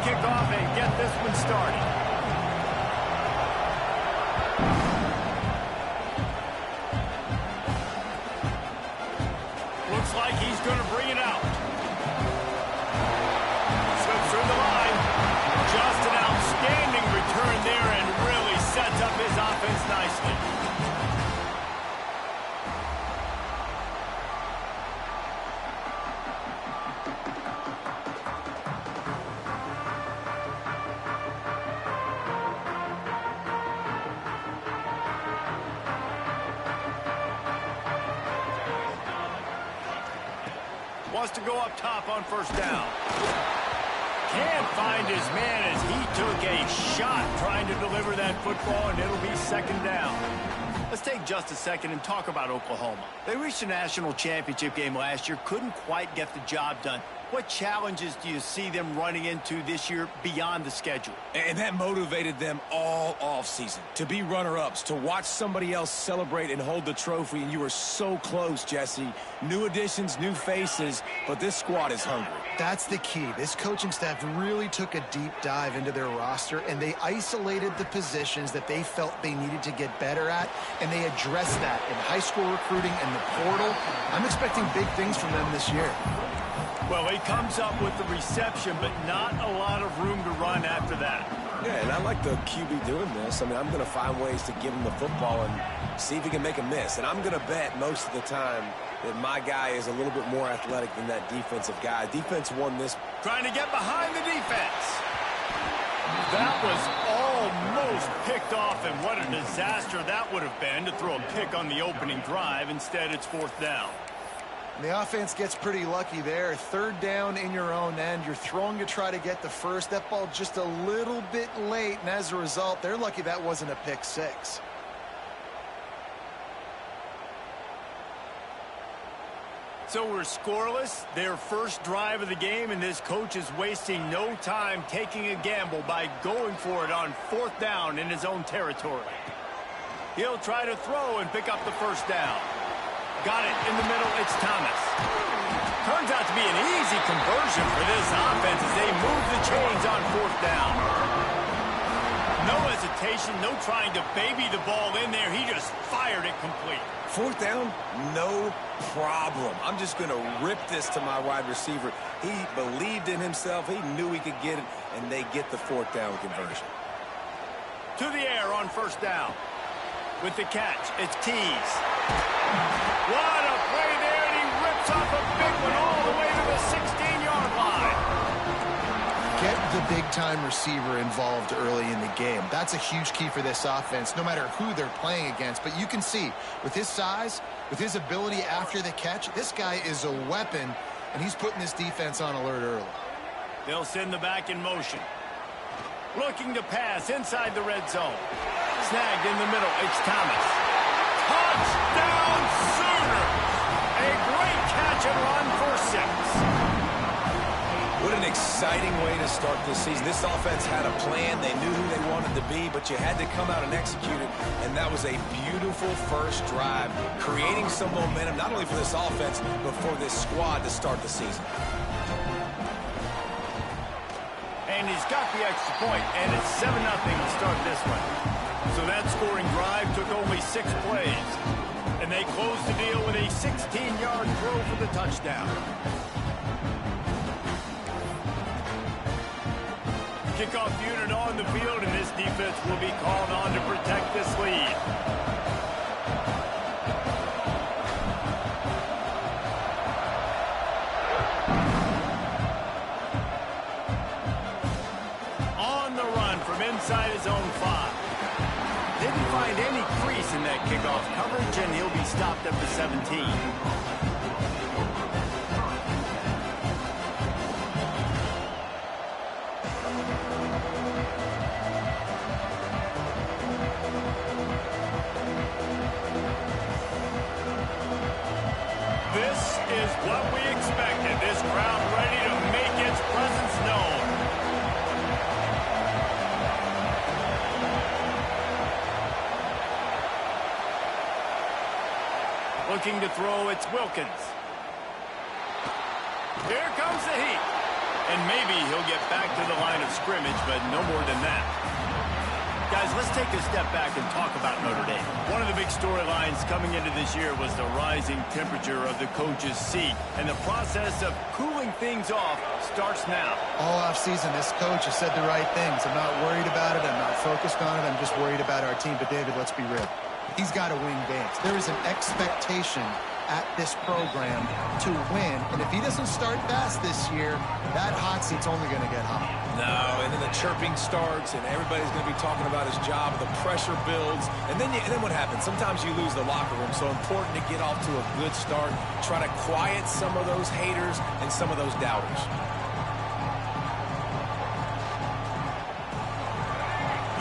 kickoff and get this one started. Looks like he's going to bring it out. Slips through the line. Just an outstanding return there and really sets up his offense nicely. Wants to go up top on first down. Can't find his man as he took a shot trying to deliver that football, and it'll be second down. Let's take just a second and talk about Oklahoma. They reached a national championship game last year, couldn't quite get the job done. What challenges do you see them running into this year beyond the schedule? And that motivated them all offseason. To be runner-ups, to watch somebody else celebrate and hold the trophy, and you were so close, Jesse. New additions, new faces, but this squad is hungry. That's the key. This coaching staff really took a deep dive into their roster, and they isolated the positions that they felt they needed to get better at, and they addressed that in high school recruiting and the portal. I'm expecting big things from them this year. Well, he comes up with the reception, but not a lot of room to run after that. Yeah, and I like the QB doing this. I mean, I'm going to find ways to give him the football and see if he can make a miss. And I'm going to bet most of the time that my guy is a little bit more athletic than that defensive guy. Defense won this. Trying to get behind the defense. That was almost picked off, and what a disaster that would have been to throw a pick on the opening drive. Instead, it's fourth down. The offense gets pretty lucky there. Third down in your own end. You're throwing to try to get the first. That ball just a little bit late, and as a result, they're lucky that wasn't a pick six. So we're scoreless, their first drive of the game, and this coach is wasting no time taking a gamble by going for it on fourth down in his own territory. He'll try to throw and pick up the first down. Got it in the middle, it's Thomas. Turns out to be an easy conversion for this offense as they move the chains on fourth down. No hesitation, no trying to baby the ball in there. He just fired it complete. Fourth down, no problem. I'm just going to rip this to my wide receiver. He believed in himself. He knew he could get it, and they get the fourth down conversion. To the air on first down. With the catch, it's Tees. What a play there, and he rips off a big one all the way to the 16-yard line. Get the big-time receiver involved early in the game. That's a huge key for this offense, no matter who they're playing against. But you can see, with his size, with his ability after the catch, this guy is a weapon, and he's putting this defense on alert early. They'll send the back in motion. Looking to pass inside the red zone. Snagged in the middle, it's Thomas. Touchdown Sooners! A great catch and run for 6. What an exciting way to start this season. This offense had a plan. They knew who they wanted to be, but you had to come out and execute it, and that was a beautiful first drive, creating some momentum, not only for this offense, but for this squad to start the season. And he's got the extra point, and it's 7-0 to start this one. So that scoring drive took only 6 plays. And they closed the deal with a 16-yard throw for the touchdown. Kickoff unit on the field, and this defense will be called on to protect this lead. On the run from inside his own 5. Didn't find any crease in that kickoff coverage, and he'll be stopped at the 17. This is what we expected. This crowd ready to make its presence known. Looking to throw, it's Wilkins. Here comes the heat. And maybe he'll get back to the line of scrimmage, but no more than that. Guys, let's take a step back and talk about Notre Dame. One of the big storylines coming into this year was the rising temperature of the coach's seat. And the process of cooling things off starts now. All offseason, this coach has said the right things. I'm not worried about it. I'm not focused on it. I'm just worried about our team. But, David, let's be real. He's got to win games. There is an expectation at this program to win. And if he doesn't start fast this year, that hot seat's only going to get hot. No, and then the chirping starts, and everybody's going to be talking about his job. The pressure builds, and then what happens? Sometimes you lose the locker room, so important to get off to a good start. Try to quiet some of those haters and some of those doubters.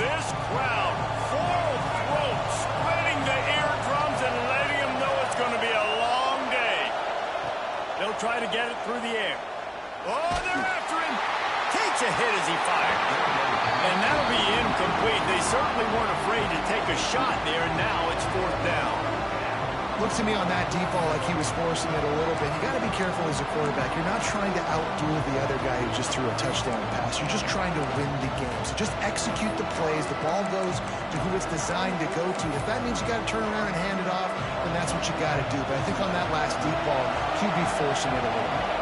This crowd, full throat, splitting the eardrums and letting them know it's going to be a long day. They'll try to get it through the air. Oh, they're after him. Takes a hit as he fired. And that'll be incomplete. They certainly weren't afraid to take a shot there. Now it's 4th down. Looks to me on that deep ball like he was forcing it a little bit. You got to be careful as a quarterback. You're not trying to outduel the other guy who just threw a touchdown pass. You're just trying to win the game. So just execute the plays. The ball goes to who it's designed to go to. If that means you got to turn around and hand it off, then that's what you got to do. But I think on that last deep ball, he'd be forcing it a little bit.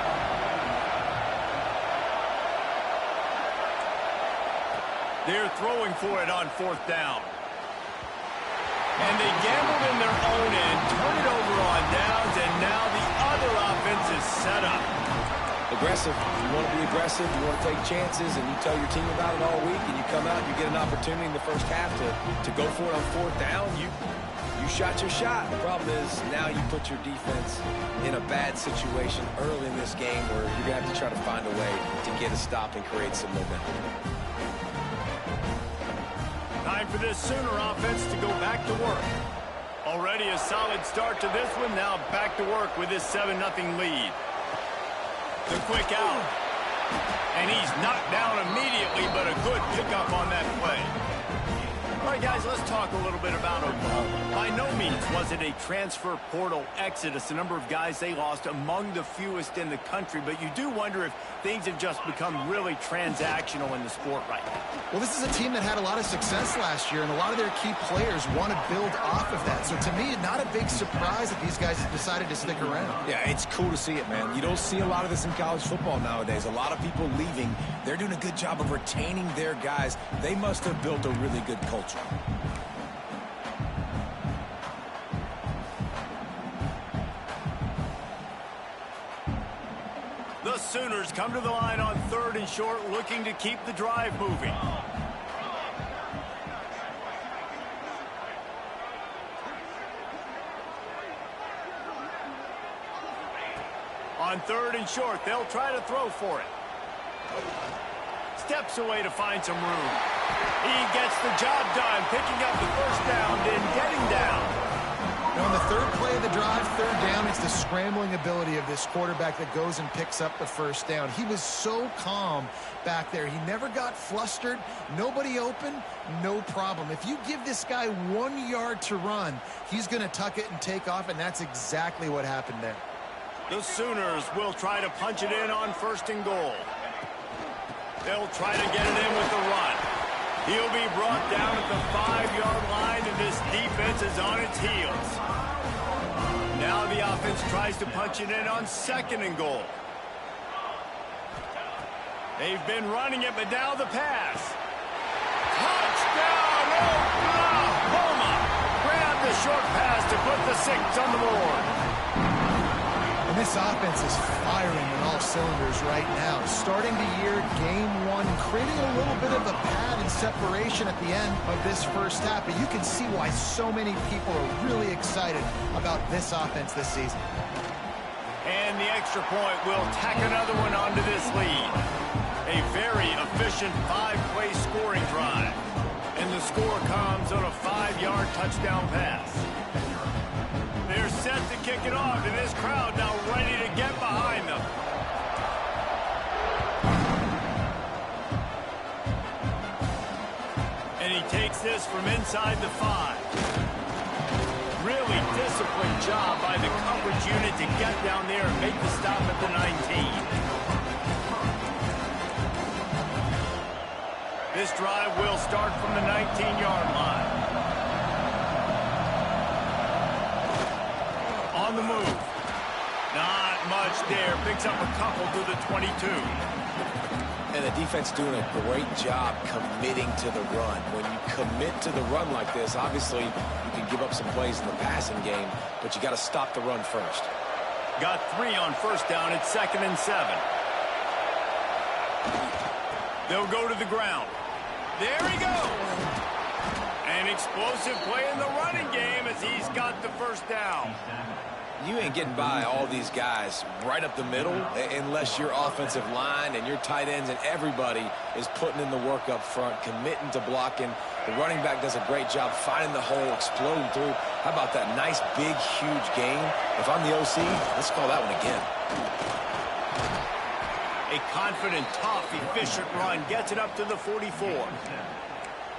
They're throwing for it on 4th down. And they gambled in their own end, turn it over on downs, and now the other offense is set up. Aggressive. You want to be aggressive, you want to take chances, and you tell your team about it all week, and you come out and you get an opportunity in the first half to go for it on 4th down. You shot your shot. The problem is now you put your defense in a bad situation early in this game where you're going to have to try to find a way to get a stop and create some momentum. Time for this Sooner offense to go back to work. Already a solid start to this one. Now back to work with this 7-0 lead. The quick out. And he's knocked down immediately, but a good pickup on that play. All right, guys, let's talk a little bit about Oklahoma. By no means was it a transfer portal exodus. The number of guys they lost among the fewest in the country, but you do wonder if things have just become really transactional in the sport right now. Well, this is a team that had a lot of success last year, and a lot of their key players want to build off of that. So to me, not a big surprise that these guys have decided to stick around. Yeah, it's cool to see it, man. You don't see a lot of this in college football nowadays. A lot of people leaving. They're doing a good job of retaining their guys. They must have built a really good culture. The Sooners come to the line on 3rd and short, looking to keep the drive moving. On 3rd and short, they'll try to throw for it. Steps away to find some room. He gets the job done, picking up the 1st down, then getting down. Now, on the 3rd play of the drive, 3rd down, it's the scrambling ability of this quarterback that goes and picks up the 1st down. He was so calm back there. He never got flustered. Nobody open, no problem. If you give this guy 1 yard to run, he's going to tuck it and take off, and that's exactly what happened there. The Sooners will try to punch it in on 1st and goal. They'll try to get it in with the run. He'll be brought down at the 5-yard line, and this defense is on its heels. Now the offense tries to punch it in on 2nd and goal. They've been running it, but now the pass. Touchdown, Oklahoma! Grab the short pass to put the 6 on the board. And this offense is firing on all cylinders right now. Starting the year, game 1, creating a little bit of a pad and separation at the end of this first half. But you can see why so many people are really excited about this offense this season. And the extra point will tack another one onto this lead. A very efficient 5-play scoring drive. And the score comes on a 5-yard touchdown pass. They're set to kick it off, and this crowd now ready to get behind them. And he takes this from inside the 5. Really disciplined job by the coverage unit to get down there and make the stop at the 19. this drive will start from the 19-yard line. On the move. Not much there. Picks up a couple to the 22. And the defense doing a great job committing to the run. When you commit to the run like this, obviously you can give up some plays in the passing game, but you got to stop the run first. Got 3 on first down. It's 2nd and 7. They'll go to the ground. There he goes. An explosive play in the running game as he's got the first down. You ain't getting by all these guys right up the middle unless your offensive line and your tight ends and everybody is putting in the work up front, committing to blocking. The running back does a great job finding the hole, exploding through. How about that nice, big, huge gain? If I'm the OC, let's call that one again. A confident, tough, efficient run gets it up to the 44.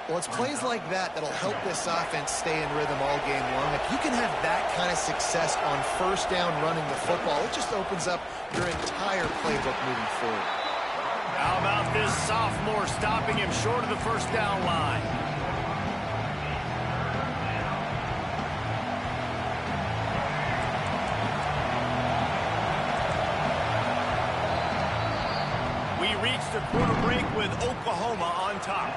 Well, it's plays like that that'll help this offense stay in rhythm all game long. If you can have that kind of success on first down running the football, it just opens up your entire playbook moving forward. How about this sophomore stopping him short of the first down line? We reached the quarter break with Oklahoma on top.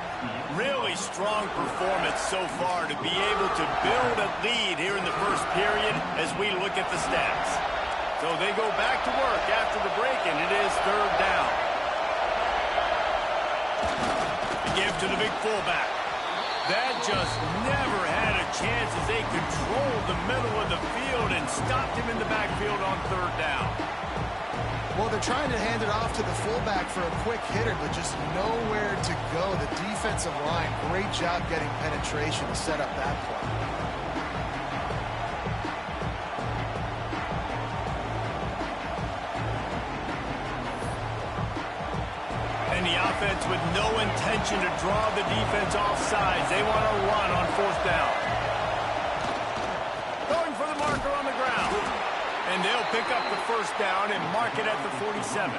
Really strong performance so far to be able to build a lead here in the first period as we look at the stats. So they go back to work after the break, and it is 3rd down. The give to the big fullback. That just never had a chance as they controlled the middle of the field and stopped him in the backfield on 3rd down. Well, they're trying to hand it off to the fullback for a quick hitter, but just nowhere to go. The defensive line, great job getting penetration to set up that play. And the offense with no intention to draw the defense off sides. They want to run on 4th down. Going for the marker on the ground. And they'll pick up the first down and mark it at the 47.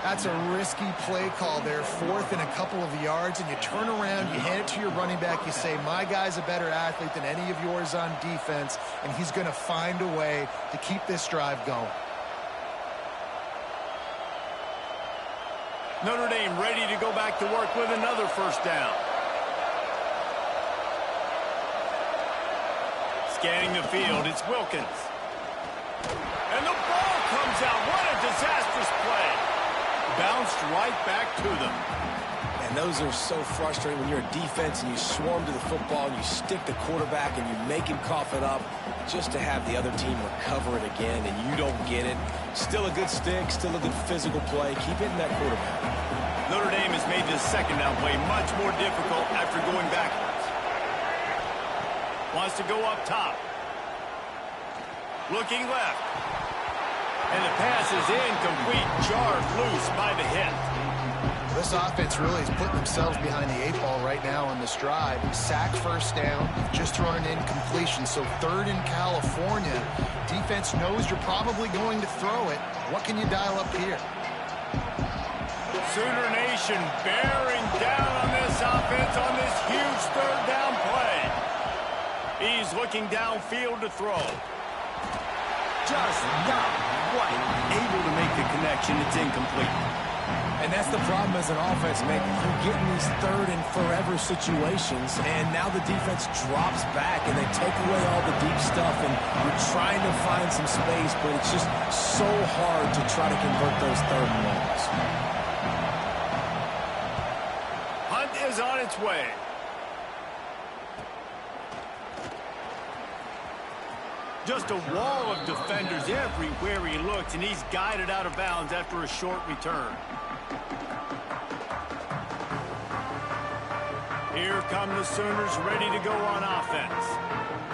That's a risky play call there, 4th and a couple of yards, and you turn around, you hand it to your running back, you say, my guy's a better athlete than any of yours on defense, and he's going to find a way to keep this drive going. Notre Dame ready to go back to work with another first down. Scanning the field, it's Wilkins. And the ball comes out. What a disastrous play. Bounced right back to them. And those are so frustrating when you're a defense and you swarm to the football and you stick the quarterback and you make him cough it up just to have the other team recover it again and you don't get it. Still a good stick, still a good physical play. Keep hitting that quarterback. Notre Dame has made this 2nd down play much more difficult after going backwards. Wants to go up top. Looking left. And the pass is incomplete, jarred loose by the hit. This offense really is putting themselves behind the 8 ball right now on this drive. Sack first down, just thrown an incompletion. So 3rd in California. Defense knows you're probably going to throw it. What can you dial up here? Sooner Nation bearing down on this offense on this huge 3rd down play. He's looking downfield to throw. Just not quite able to make the connection. It's incomplete. And that's the problem as an offense, man. You're getting these 3rd and forever situations, and now the defense drops back, and they take away all the deep stuff, and you're trying to find some space, but it's just so hard to try to convert those 3rd and longs. Hunt is on its way. Just a wall of defenders everywhere he looks, and he's guided out of bounds after a short return. Here come the Sooners ready to go on offense.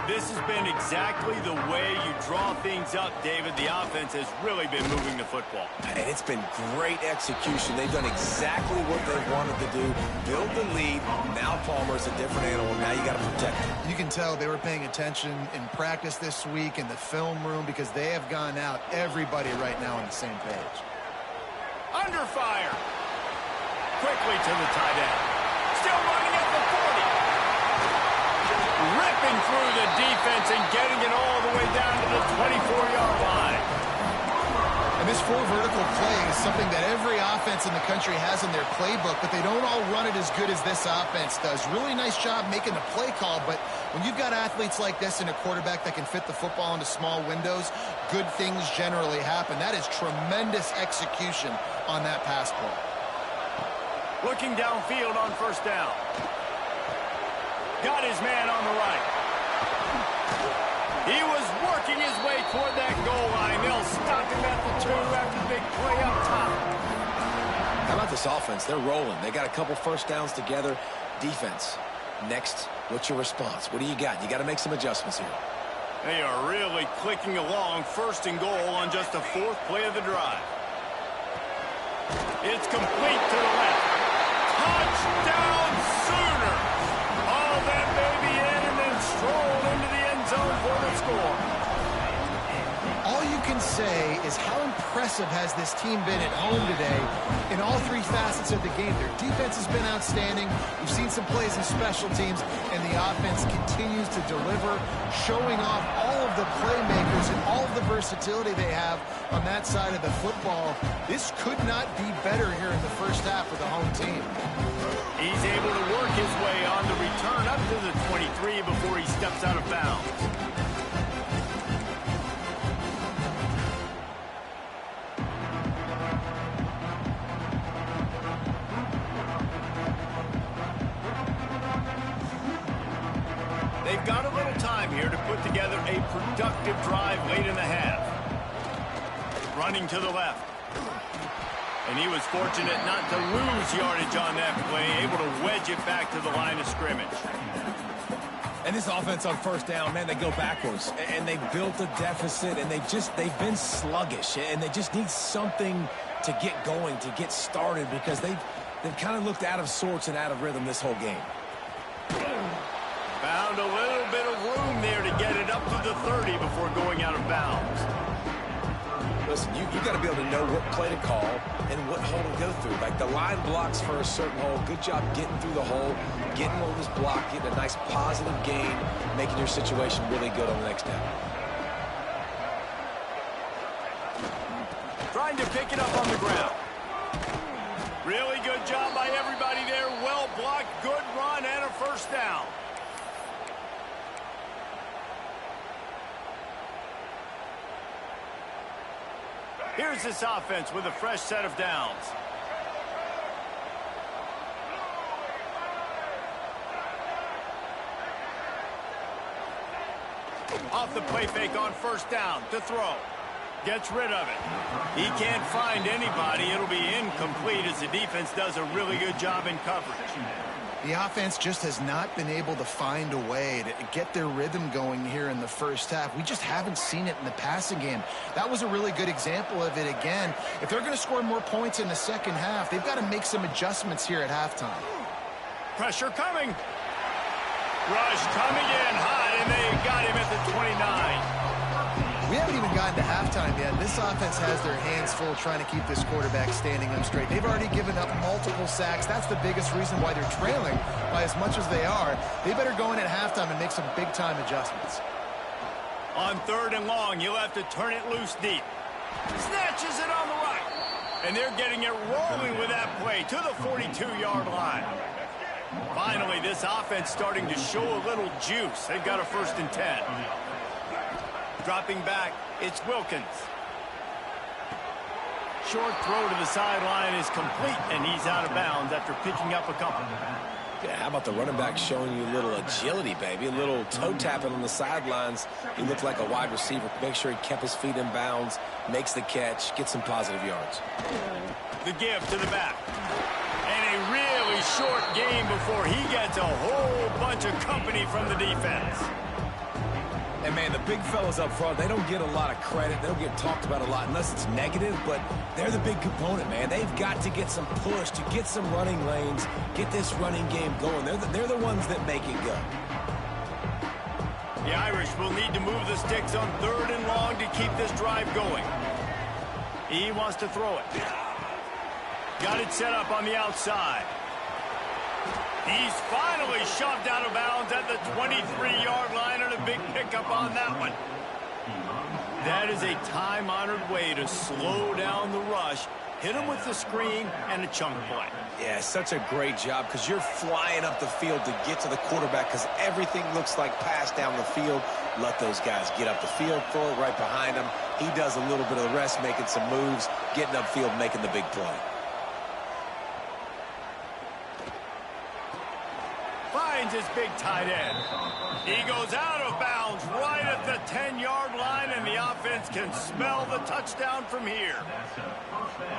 This has been exactly the way you draw things up, David. The offense has really been moving the football. And it's been great execution. They've done exactly what they wanted to do. Build the lead. Now Palmer's a different animal. Now you got to protect him. You can tell they were paying attention in practice this week in the film room because they have gone out, everybody right now on the same page. Under fire. quickly to the tight end. Still running at the 40. Ripping through the defense and getting it all the way down to the 24-yard line. And this four vertical play is something that every offense in the country has in their playbook, but they don't all run it as good as this offense does. Really nice job making the play call, but when you've got athletes like this and a quarterback that can fit the football into small windows, good things generally happen. That is tremendous execution on that pass play. Looking downfield on first down. Got his man on the right. He was working his way toward that goal line. They'll stop him at the 2 after the big play up top. How about this offense? They're rolling. They got a couple first downs together. Defense. Next, what's your response? What do you got? You got to make some adjustments here. They are really clicking along. First and goal on just the 4th play of the drive. It's complete to the left. Touchdown Sooners! All that baby in and then stroll into the end zone for the score. All you can say is how impressive has this team been at home today in all 3 facets of the game. Their defense has been outstanding. We've seen some plays in special teams, and the offense continues to deliver, showing off all of the playmakers and all of the versatility they have on that side of the football. This could not be better here in the first half of the home team. He's able to work his way on the return up to the 23 before he steps out of bounds. They've got a little time here to put together a productive drive late in the half. Running to the left. And he was fortunate not to lose yardage on that play, able to wedge it back to the line of scrimmage. And this offense on first down, man, they go backwards. And they built a deficit, and they've been sluggish. And they just need something to get going, to get started, because they've kind of looked out of sorts and out of rhythm this whole game. Found a little bit of room there to get it up to the 30 before going out of bounds. Listen, you got to be able to know what play to call and what hole to go through. Like the line blocks for a certain hole. Good job getting through the hole, getting what was blocked, getting a nice positive gain, making your situation really good on the next down. Trying to pick it up on the ground. Really good job by everybody there. Well blocked, good run, and a first down. Here's this offense with a fresh set of downs. Off the play fake on first down to throw. Gets rid of it. He can't find anybody. It'll be incomplete as the defense does a really good job in coverage. The offense just has not been able to find a way to get their rhythm going here in the first half. We just haven't seen it in the passing game. That was a really good example of it again. If they're going to score more points in the second half, they've got to make some adjustments here at halftime. Pressure coming. Rush coming in high, and they got him at the 29. We haven't even gotten to halftime yet. This offense has their hands full trying to keep this quarterback standing up straight. They've already given up multiple sacks. That's the biggest reason why they're trailing by as much as they are. They better go in at halftime and make some big-time adjustments. On 3rd and long, he'll have to turn it loose deep. Snatches it on the right. And they're getting it rolling with that play to the 42-yard line. Finally, this offense starting to show a little juice. They've got a 1st and 10. Dropping back, it's Wilkins. Short throw to the sideline is complete, and he's out of bounds after picking up a couple. Yeah, how about the running back showing you a little agility, baby? A little toe tapping on the sidelines. He looked like a wide receiver. Make sure he kept his feet in bounds, makes the catch, gets some positive yards. The give to the back. And a really short game before he gets a whole bunch of company from the defense. And, man, the big fellas up front, they don't get a lot of credit. They don't get talked about a lot unless it's negative, but they're the big component, man. They've got to get some push, to get some running lanes, get this running game going. They're the ones that make it go. The Irish will need to move the sticks on 3rd and long to keep this drive going. He wants to throw it. Got it set up on the outside. He's finally shoved out of bounds at the 23-yard line, and a big pickup on that one. That is a time-honored way to slow down the rush. Hit him with the screen and a chunk play. Yeah, such a great job because you're flying up the field to get to the quarterback because everything looks like pass down the field. Let those guys get up the field, throw it right behind him. He does a little bit of the rest, making some moves, getting upfield, making the big play. Finds his big tight end. He goes out of bounds right at the 10-yard line, and the offense can smell the touchdown from here.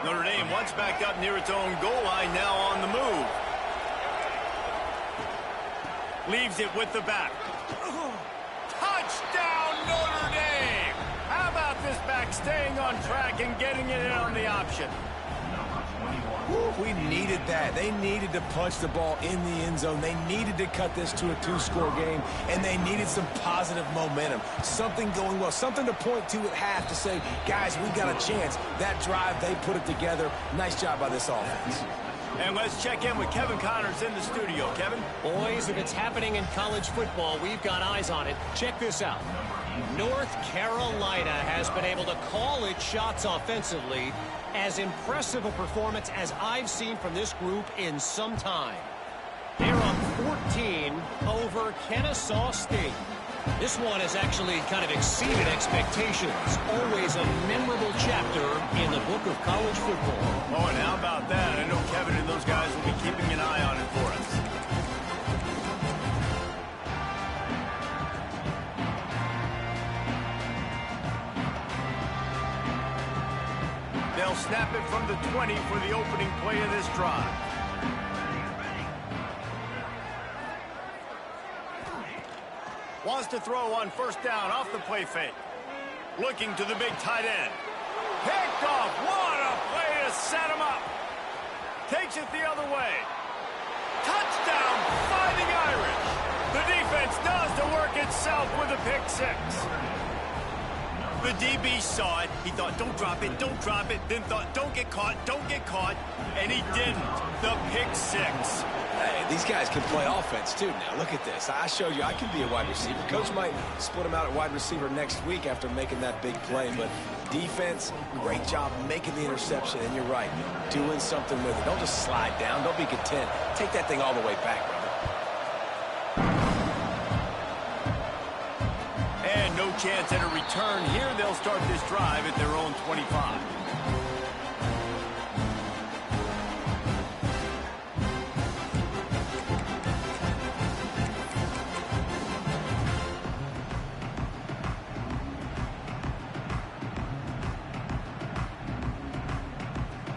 Notre Dame once backed up near its own goal line, now on the move. Leaves it with the back. Touchdown, Notre Dame! How about this back staying on track and getting it in on the option? We needed that. They needed to punch the ball in the end zone. They needed to cut this to a 2-score game, and they needed some positive momentum. Something going well, something to point to at half to say, guys, we got a chance. That drive, they put it together. Nice job by this offense. And let's check in with Kevin Connors in the studio. Kevin? Boys, if it's happening in college football, we've got eyes on it. Check this out. North Carolina has been able to call its shots offensively. As impressive a performance as I've seen from this group in some time. They're up 14 over Kennesaw State. This one has actually kind of exceeded expectations. Always a memorable chapter in the book of college football. Oh, and how about that? I know Kevin and those guys will be keeping an eye on it for us. They'll snap it from the 20 for the opening play of this drive. Wants to throw on first down off the play fake. Looking to the big tight end. Picked off. What a play to set him up. Takes it the other way. Touchdown, Fighting Irish. The defense does the work itself with a pick six. The DB saw it. He thought, don't drop it, don't drop it. Then thought, don't get caught. And he didn't. The pick six. Hey, these guys can play offense, too. Now, look at this. I showed you I can be a wide receiver. Coach might split him out at wide receiver next week after making that big play. But defense, great job making the interception. And you're right, doing something with it. Don't just slide down. Don't be content. Take that thing all the way back, brother. And no chance at a return here. They'll start this drive at their own 25.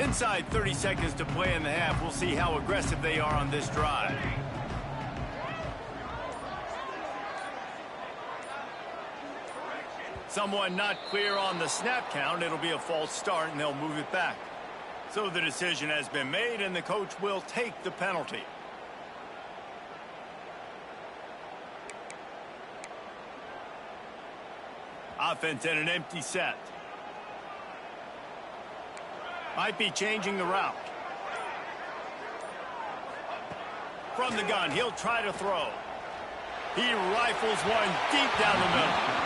Inside 30 seconds to play in the half. We'll see how aggressive they are on this drive. Someone not clear on the snap count. It'll be a false start, and they'll move it back. So the decision has been made, and the coach will take the penalty. Offense in an empty set. Might be changing the route. From the gun, he'll try to throw. He rifles one deep down the middle.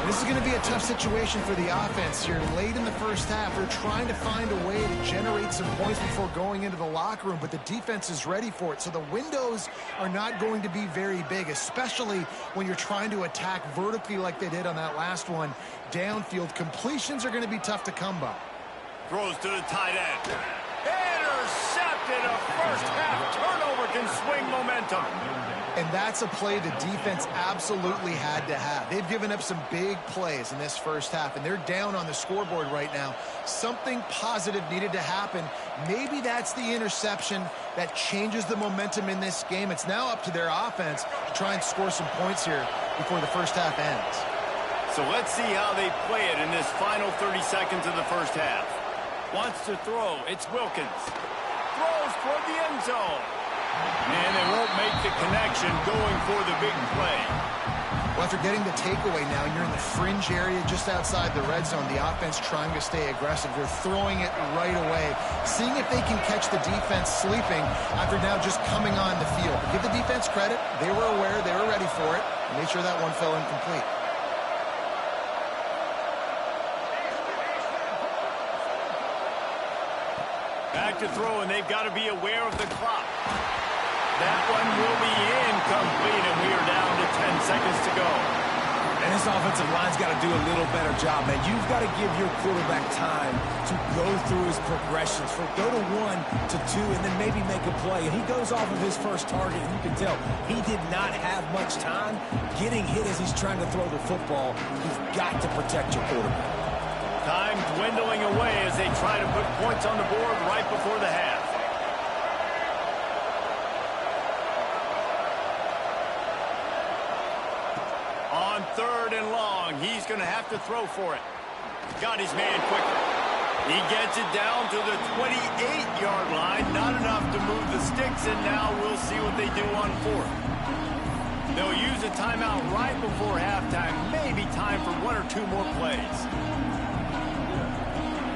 This is going to be a tough situation for the offense here. Late in the first half, they're trying to find a way to generate some points before going into the locker room, but the defense is ready for it. So the windows are not going to be very big, especially when you're trying to attack vertically like they did on that last one. Downfield completions are going to be tough to come by. Throws to the tight end. Intercepted. A first half turnover can swing momentum. And that's a play the defense absolutely had to have. They've given up some big plays in this first half, and they're down on the scoreboard right now. Something positive needed to happen. Maybe that's the interception that changes the momentum in this game. It's now up to their offense to try and score some points here before the first half ends. So let's see how they play it in this final 30 seconds of the first half. Wants to throw. It's Wilkins. Throws toward the end zone. And they won't make the connection going for the big play. Well, after getting the takeaway now, you're in the fringe area just outside the red zone. The offense trying to stay aggressive. They're throwing it right away, seeing if they can catch the defense sleeping after now just coming on the field. But give the defense credit. They were aware. They were ready for it. And made sure that one fell incomplete. Back to throw, and they've got to be aware of the clock. That one will be incomplete, and we are down to 10 seconds to go. And this offensive line's got to do a little better job, man. You've got to give your quarterback time to go through his progressions. Go to 1 to 2 and then maybe make a play. And he goes off of his first target, and you can tell he did not have much time getting hit as he's trying to throw the football. You've got to protect your quarterback. Time dwindling away as they try to put points on the board right before the half. On 3rd and long, he's going to have to throw for it. Got his man quickly. He gets it down to the 28-yard line. Not enough to move the sticks, and now we'll see what they do on 4th. They'll use a timeout right before halftime. Maybe time for 1 or 2 more plays.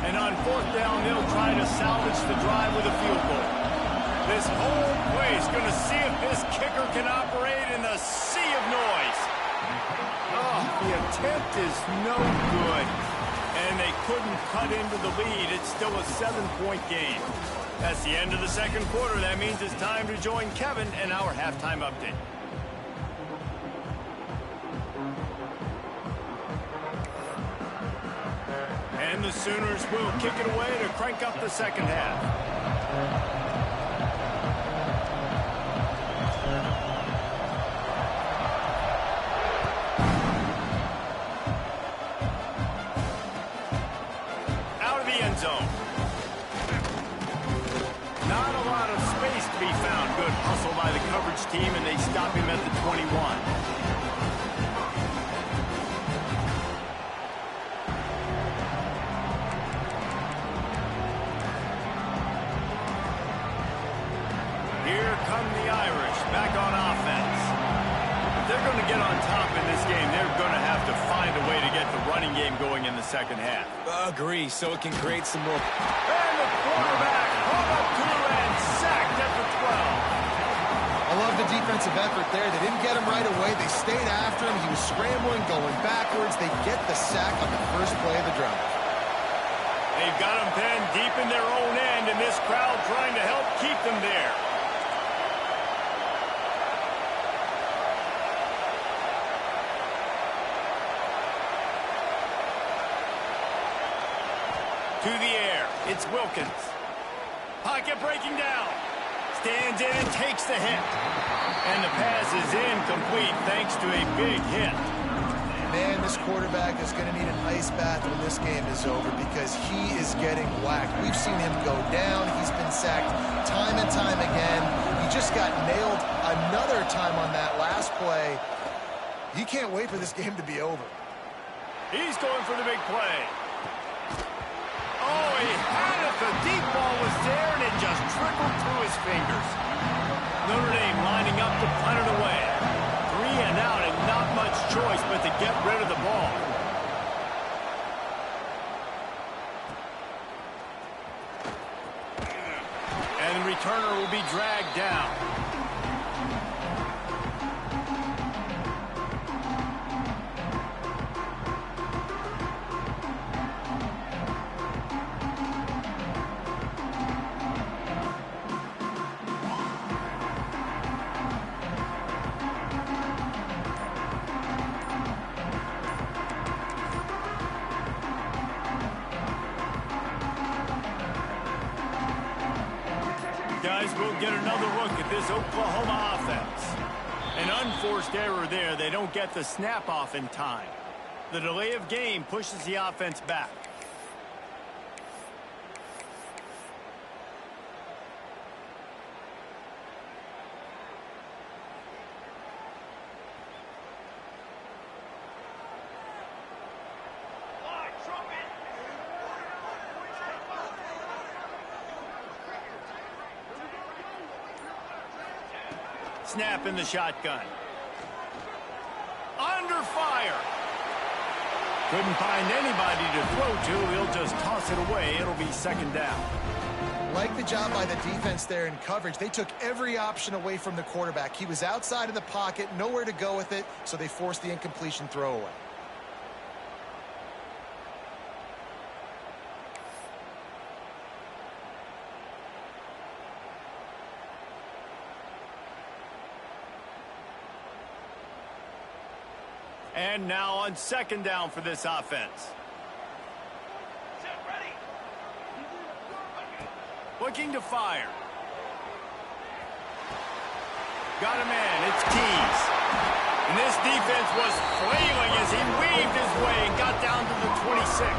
And on 4th down, they'll try to salvage the drive with a field goal. This whole place going to see if this kicker can operate in the sea of noise. Oh, the attempt is no good. And they couldn't cut into the lead. It's still a 7-point game. That's the end of the second quarter. That means it's time to join Kevin in our halftime update. And the Sooners will kick it away to crank up the second half. Out of the end zone. Not a lot of space to be found. Good hustle by the coverage team, and they stop him at the 21. Back on offense. If they're going to get on top in this game, they're going to have to find a way to get the running game going in the second half. Agree, so it can create some more. And the quarterback brought up to and sacked at the 12. I love the defensive effort there. They didn't get him right away. They stayed after him. He was scrambling, going backwards. They get the sack on the first play of the drive. They've got him pinned deep in their own end, and this crowd trying to help keep them there. To the air, it's Wilkins. Pocket breaking down. Stands in and takes the hit. And the pass is incomplete thanks to a big hit. Man, this quarterback is going to need an ice bath when this game is over because he is getting whacked. We've seen him go down. He's been sacked time and time again. He just got nailed another time on that last play. He can't wait for this game to be over. He's going for the big play. Oh, he had it. The deep ball was there, and it just trickled through his fingers. Notre Dame lining up to punt it away. 3 and out, and not much choice but to get rid of the ball. And the returner will be dragged down. Guys, we'll get another look at this Oklahoma offense. An unforced error there. They don't get the snap off in time. The delay of game pushes the offense back. Snap in the shotgun. Under Couldn't find anybody to throw to. He'll just toss it away. It'll be second down. Like the job by the defense there in coverage. They took every option away from the quarterback. He was outside of the pocket, nowhere to go with it, so they forced the incompletion throwaway. And now on second down for this offense. Looking to fire. Got a man. It's Keys. And this defense was flailing as he weaved his way and got down to the 26.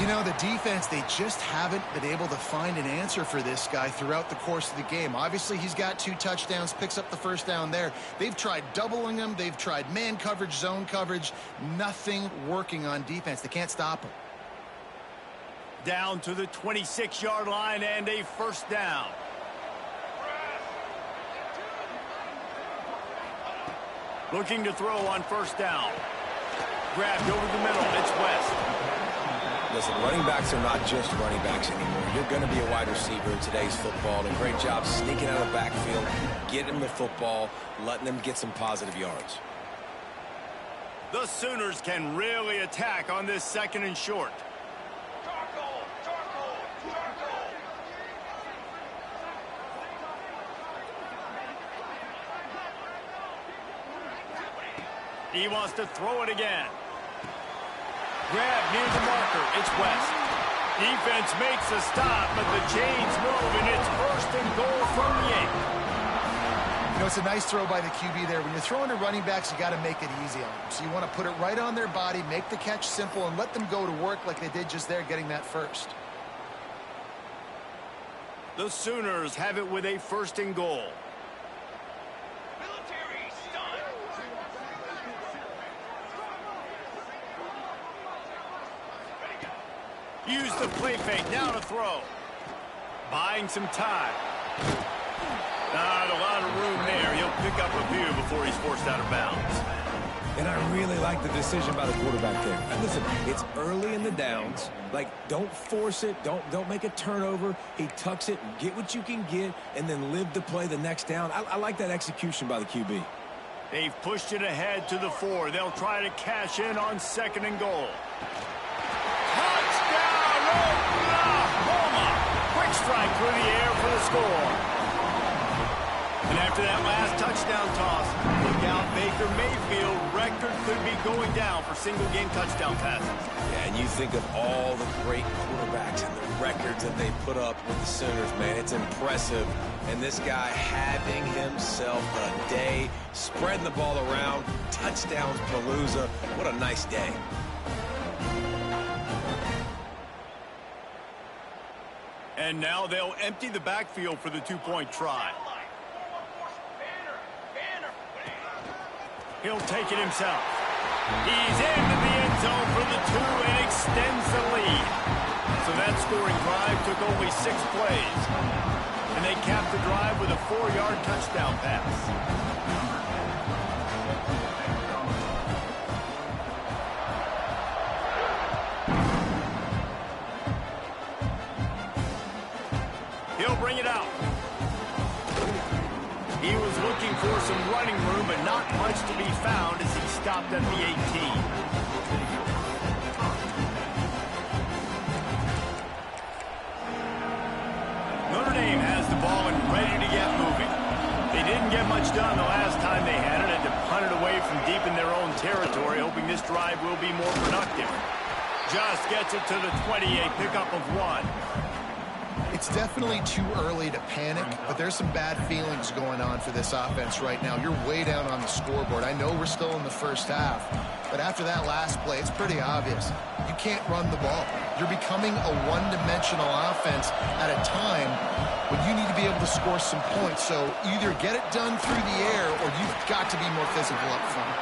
You know, the defense, they just haven't been able to find an answer for this guy throughout the course of the game. Obviously, he's got 2 touchdowns, picks up the first down there. They've tried doubling him. They've tried man coverage, zone coverage. Nothing working on defense. They can't stop him. Down to the 26-yard line and a first down. Looking to throw on first down. Grabbed over the middle. It's West. Listen, running backs are not just running backs anymore. You're going to be a wide receiver in today's football. And a great job sneaking out of the backfield, getting the football, letting them get some positive yards. The Sooners can really attack on this second and short. He wants to throw it again. Grab near the marker. It's West. Defense makes a stop, but the chains move, and it's first and goal from the 8. You know, it's a nice throw by the QB there. When you're throwing to running backs, you got to make it easy on them. So you want to put it right on their body, make the catch simple, and let them go to work like they did just there, getting that first. The Sooners have it with a first and goal. Use the play fake, now to throw. Buying some time. Not a lot of room there. He'll pick up a few before he's forced out of bounds. And I really like the decision by the quarterback there. And listen, it's early in the downs. Like, don't force it. Don't make a turnover. He tucks it, get what you can get, and then live the play the next down. I like that execution by the QB. They've pushed it ahead to the 4. They'll try to cash in on second and goal. Oklahoma! Quick strike through the air for the score. And after that last touchdown toss, look out, Baker Mayfield. Record could be going down for single-game touchdown passes. Yeah, and you think of all the great quarterbacks and the records that they put up with the Sooners, man. It's impressive. And this guy having himself a day, spreading the ball around, touchdowns palooza. What a nice day. And now they'll empty the backfield for the 2-point try. He'll take it himself. He's into the end zone for the 2 and extends the lead. So that scoring drive took only 6 plays. And they capped the drive with a 4-yard touchdown pass. He'll bring it out. He was looking for some running room, but not much to be found as he stopped at the 18. Notre Dame has the ball and ready to get moving. They didn't get much done the last time they had it, and to punt it away from deep in their own territory, hoping this drive will be more productive. Just gets it to the 20, a pickup of 1. It's definitely too early to panic, but there's some bad feelings going on for this offense right now. You're way down on the scoreboard. I know we're still in the first half, but after that last play, it's pretty obvious. You can't run the ball. You're becoming a one-dimensional offense at a time when you need to be able to score some points. So either get it done through the air or you've got to be more physical up front.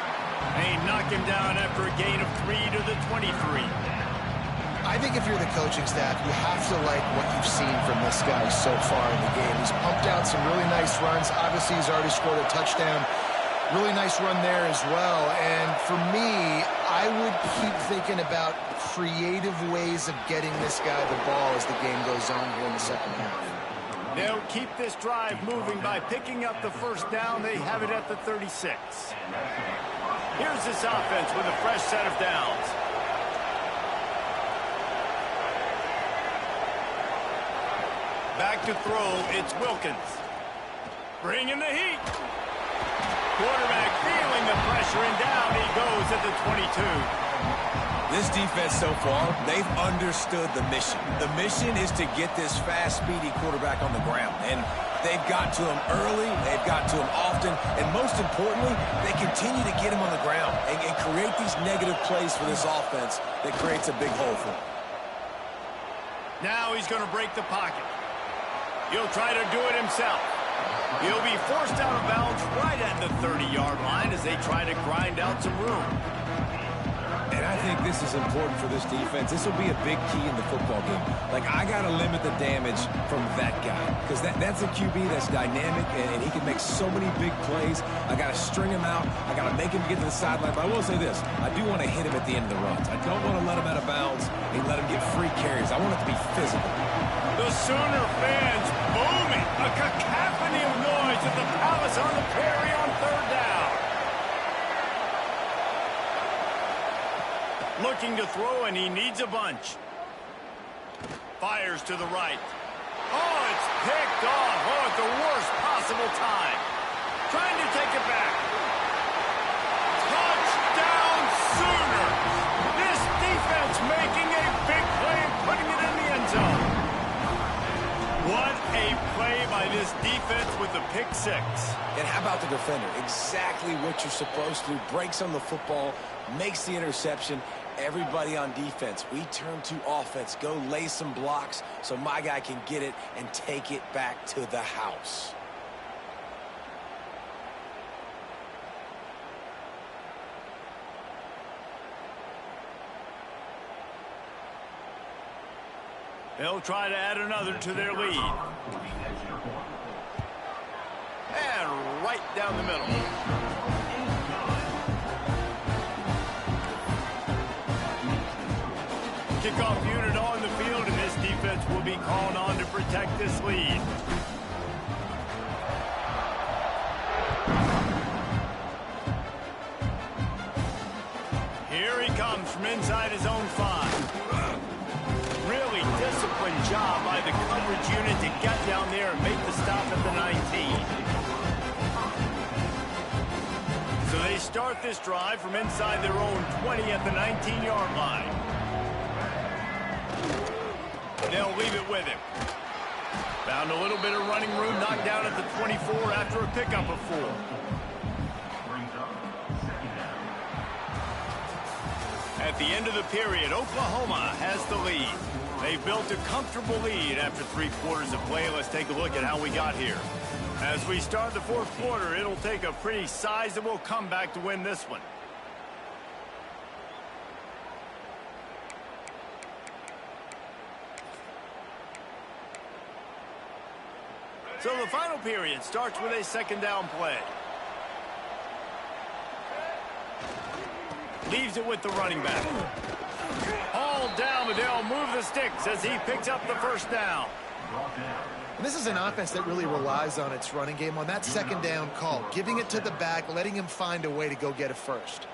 They knock him down after a gain of 3 to the 23. I think if you're the coaching staff, you have to like what you've seen from this guy so far in the game. He's pumped out some really nice runs. Obviously, he's already scored a touchdown. Really nice run there as well. And for me, I would keep thinking about creative ways of getting this guy the ball as the game goes on here in the second half. They'll keep this drive moving by picking up the first down. They have it at the 36. Here's this offense with a fresh set of downs. Back to throw, it's Wilkins. Bringing the heat. Quarterback feeling the pressure, and down he goes at the 22. This defense so far, they've understood the mission. The mission is to get this fast, speedy quarterback on the ground. And they've got to him early, they've got to him often, and most importantly, they continue to get him on the ground and create these negative plays for this offense that creates a big hole for him. Now he's going to break the pocket. He'll try to do it himself. He'll be forced out of bounds right at the 30-yard line as they try to grind out some room. And I think this is important for this defense. This will be a big key in the football game. Like, I got to limit the damage from that guy because that's a QB that's dynamic, and he can make so many big plays. I got to string him out. I got to make him get to the sideline. But I will say this. I do want to hit him at the end of the runs. I don't want to let him out of bounds and let him get free carries. I want it to be physical. The Sooner fans booming. A cacophony of noise at the Palace on the Prairie on third down. Looking to throw, and he needs a bunch. Fires to the right. Oh, it's picked off. Oh, at the worst possible time. Trying to take it back. Touchdown Sooners. This defense making a big play and putting it in the end zone. What a play by this defense with the pick six. And how about the defender? Exactly what you're supposed to. Breaks on the football, makes the interception. Everybody on defense, we turn to offense. Go lay some blocks so my guy can get it and take it back to the house. They'll try to add another to their lead. And right down the middle. Kickoff unit on the field, and this defense will be called on to protect this lead. Here he comes from inside his own 5. Really disciplined job by the coverage unit to get down there and make the stop at the 19. So they start this drive from inside their own 20 at the 19-yard line. They'll leave it with him. Found a little bit of running room, knocked down at the 24 after a pickup of 4. At the end of the period, Oklahoma has the lead. They've built a comfortable lead after 3 quarters of play. Let's take a look at how we got here. As we start the 4th quarter, it'll take a pretty sizable comeback to win this one. So the final period starts with a 2nd down play. Leaves it with the running back. All down, but they'll move the sticks as he picks up the 1st down. And this is an offense that really relies on its running game on that 2nd down call, giving it to the back, letting him find a way to go get a first.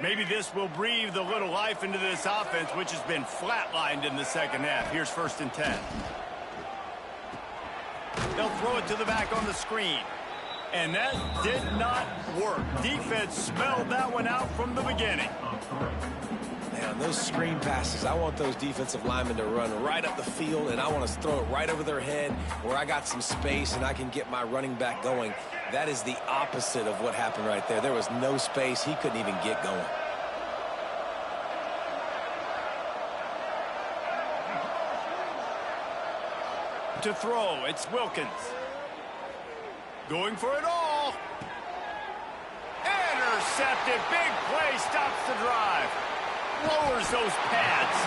Maybe this will breathe a little life into this offense, which has been flatlined in the 2nd half. Here's 1st and 10. They'll throw it to the back on the screen. And that did not work. Defense smelled that one out from the beginning. Man, those screen passes, I want those defensive linemen to run right up the field, and I want to throw it right over their head where I got some space and I can get my running back going. That is the opposite of what happened right there. There was no space. He couldn't even get going. to throw. It's Wilkins. Going for it all. Intercepted. Big play. Stops the drive. Lowers those pads.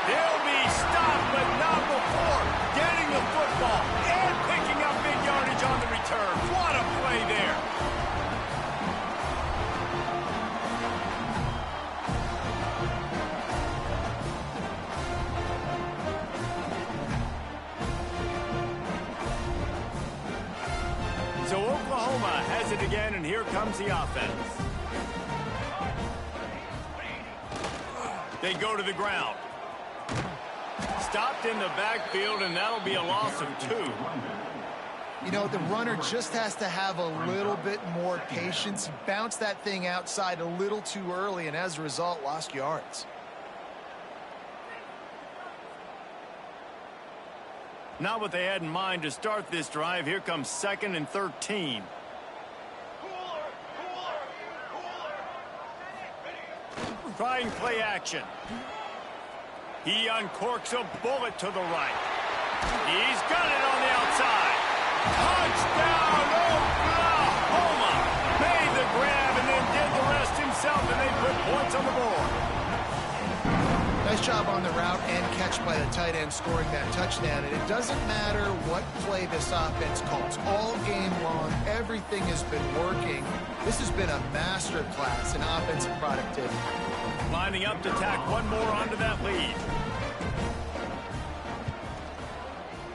They'll be stopped, but not before getting the football and picking up big yardage on the return. What a play there. So Oklahoma has it again, and here comes the offense. They go to the ground. Stopped in the backfield, and that'll be a loss of 2. You know, the runner just has to have a little bit more patience. He bounced that thing outside a little too early, and as a result, lost yards. Not what they had in mind to start this drive. Here comes 2nd and 13. Trying play action. He uncorks a bullet to the right. He's got it on the outside. Touchdown, Oklahoma! Made the grab and then did the rest himself, and they put points on the board. Nice job on the route and catch by the tight end scoring that touchdown. And it doesn't matter what play this offense calls. All game long, everything has been working. This has been a master class in offensive productivity. Lining up to tack one more onto that lead.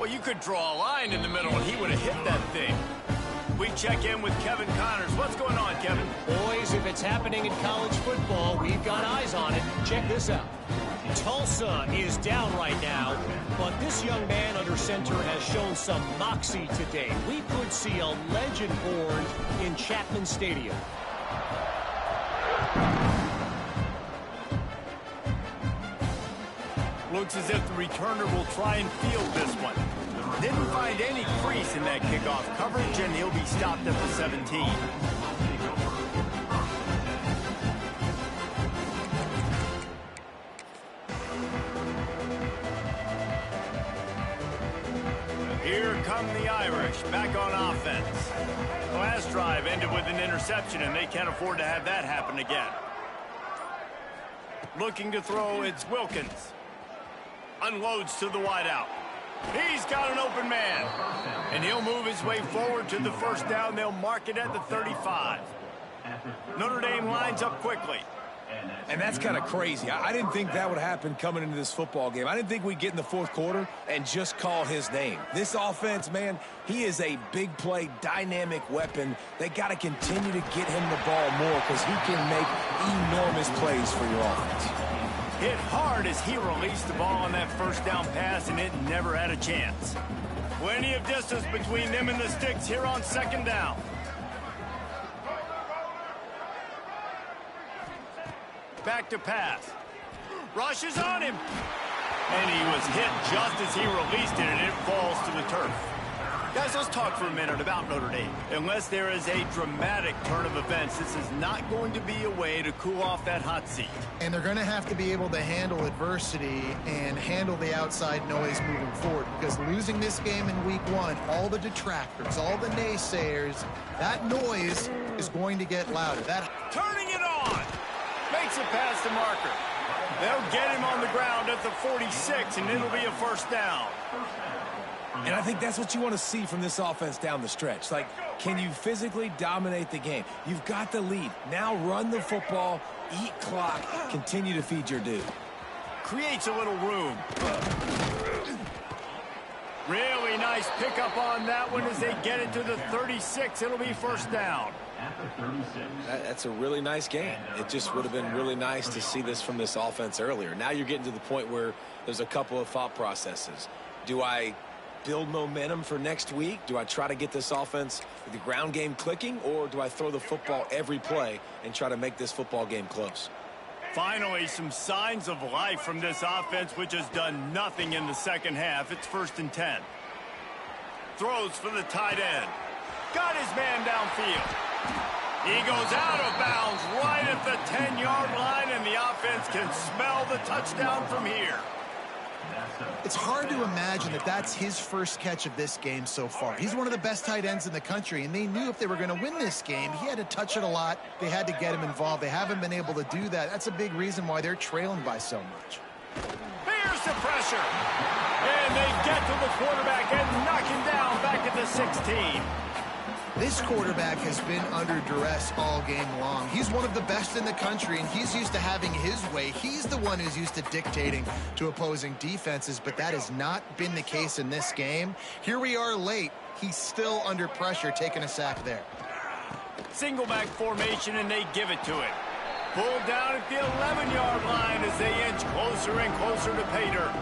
Well, you could draw a line in the middle, and he would have hit that thing. We check in with Kevin Connors. What's going on, Kevin? Boys, if it's happening in college football, we've got eyes on it. Check this out. Tulsa is down right now, but this young man under center has shown some moxie today. We could see a legend born in Chapman Stadium. Looks as if the returner will try and field this one. Didn't find any crease in that kickoff coverage, and he'll be stopped at the 17. Here come the Irish, back on offense. The last drive ended with an interception, and they can't afford to have that happen again. Looking to throw, it's Wilkins. Unloads to the wideout. He's got an open man. And he'll move his way forward to the first down. They'll mark it at the 35. Notre Dame lines up quickly. And that's kind of crazy. I didn't think that would happen coming into this football game. I didn't think we'd get in the fourth quarter and just call his name. This offense, man, he is a big play, dynamic weapon. They got to continue to get him the ball more because he can make enormous plays for your offense. Hit hard as he released the ball on that first down pass, and it never had a chance. Plenty of distance between them and the sticks here on second down. Back to pass. Rushes on him. And he was hit just as he released it, and it falls to the turf. Guys, let's talk for a minute about Notre Dame. Unless there is a dramatic turn of events, this is not going to be a way to cool off that hot seat. And they're going to have to be able to handle adversity and handle the outside noise moving forward, because losing this game in week 1, all the detractors, all the naysayers, that noise is going to get louder. Turning it on. Makes it past the marker. They'll get him on the ground at the 46, and it'll be a first down. And I think that's what you want to see from this offense down the stretch. Like, can you physically dominate the game? You've got the lead. Now run the football, eat clock, continue to feed your dude. Creates a little room. Really nice pickup on that one as they get it to the 36. It'll be first down. That's a really nice game. It just would have been really nice to see this from this offense earlier. Now you're getting to the point where there's a couple of thought processes. Do I build momentum for next week? Do I try to get this offense with the ground game clicking, or do I throw the football every play and try to make this football game close? Finally, some signs of life from this offense, which has done nothing in the second half. It's 1st and 10. Throws for the tight end. Got his man downfield. He goes out of bounds right at the 10-yard line, and the offense can smell the touchdown from here. It's hard to imagine that that's his first catch of this game so far. He's one of the best tight ends in the country, and they knew if they were going to win this game, he had to touch it a lot. They had to get him involved. They haven't been able to do that. That's a big reason why they're trailing by so much. Here's the pressure. And they get to the quarterback and knock him down back at the 16. This quarterback has been under duress all game long. He's one of the best in the country, and he's used to having his way. He's the one who's used to dictating to opposing defenses, but that has not been the case in this game. Here we are late. He's still under pressure, taking a sack there. Single back formation, and they give it to it. Pulled down at the 11-yard line as they inch closer and closer to pay dirt.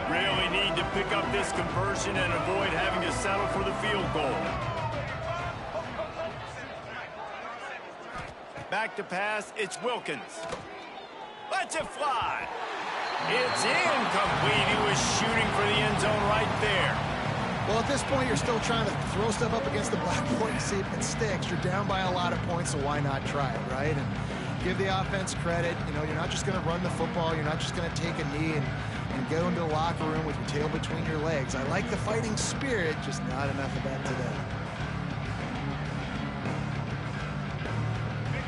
Really need to pick up this conversion and avoid having to settle for the field goal. Back to pass, it's Wilkins. Lets it fly. It's incomplete. He was shooting for the end zone right there. Well, at this point, you're still trying to throw stuff up against the blackboard and see if it sticks. You're down by a lot of points, so why not try it, right? And give the offense credit. You know, you're not just going to run the football. You're not just going to take a knee and go into the locker room with your tail between your legs. I like the fighting spirit, just not enough of that today.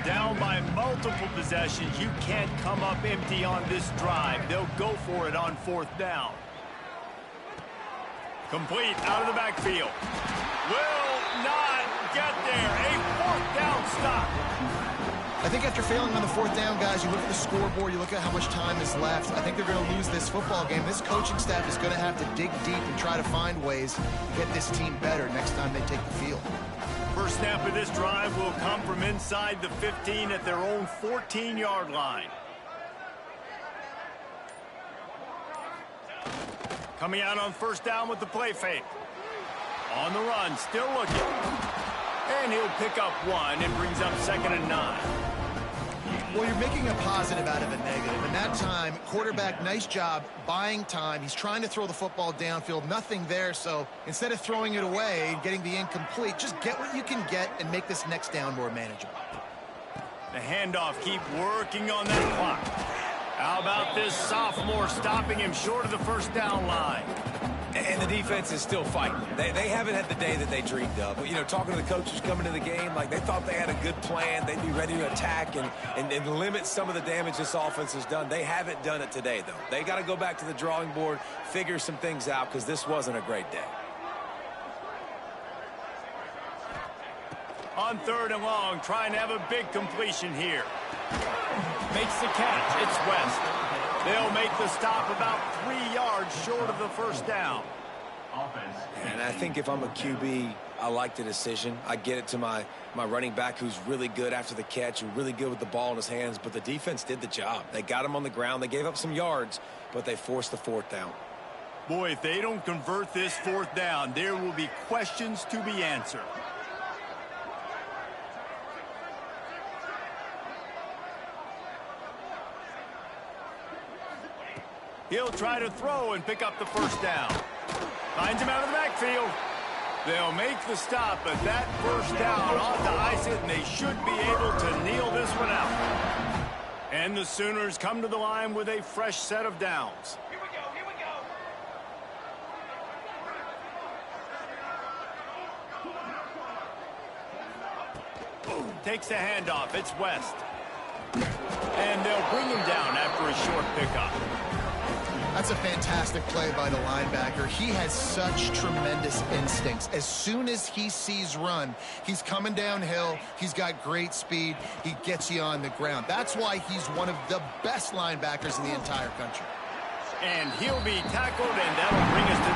Down by multiple possessions, you can't come up empty on this drive. They'll go for it on 4th down. Complete out of the backfield. Will not get there. A 4th down stop. I think after failing on the 4th down, guys, you look at the scoreboard, you look at how much time is left. I think they're going to lose this football game. This coaching staff is going to have to dig deep and try to find ways to get this team better next time they take the field. First snap of this drive will come from inside the 15 at their own 14-yard line. Coming out on 1st down with the play fake. On the run, still looking. And he'll pick up 1 and brings up 2nd and 9. Well, you're making a positive out of a negative. And that time, quarterback, nice job buying time. He's trying to throw the football downfield. Nothing there. So instead of throwing it away and getting the incomplete, just get what you can get and make this next down more manageable. The handoff, keep working on that clock. How about this sophomore stopping him short of the 1st down line? And the defense is still fighting. They haven't had the day that they dreamed of. But, you know, talking to the coaches coming to the game, like they thought they had a good plan. They'd be ready to attack and limit some of the damage this offense has done. They haven't done it today, though. They got to go back to the drawing board, figure some things out, because this wasn't a great day. On 3rd and long, trying to have a big completion here. Makes the catch. It's West. They'll make the stop about 3 yards short of the 1st down. And I think if I'm a QB, I like the decision. I get it to my running back who's really good after the catch and really good with the ball in his hands, but the defense did the job. They got him on the ground. They gave up some yards, but they forced the 4th down. Boy, if they don't convert this 4th down, there will be questions to be answered. He'll try to throw and pick up the 1st down. Finds him out of the backfield. They'll make the stop, but that 1st down ought to ice it, and they should be able to kneel this one out. And the Sooners come to the line with a fresh set of downs. Here we go, here we go. Takes the handoff. It's West. And they'll bring him down after a short pickup. That's a fantastic play by the linebacker. He has such tremendous instincts. As soon as he sees run, he's coming downhill. He's got great speed. He gets you on the ground. That's why he's one of the best linebackers in the entire country. And he'll be tackled, and that'll bring us to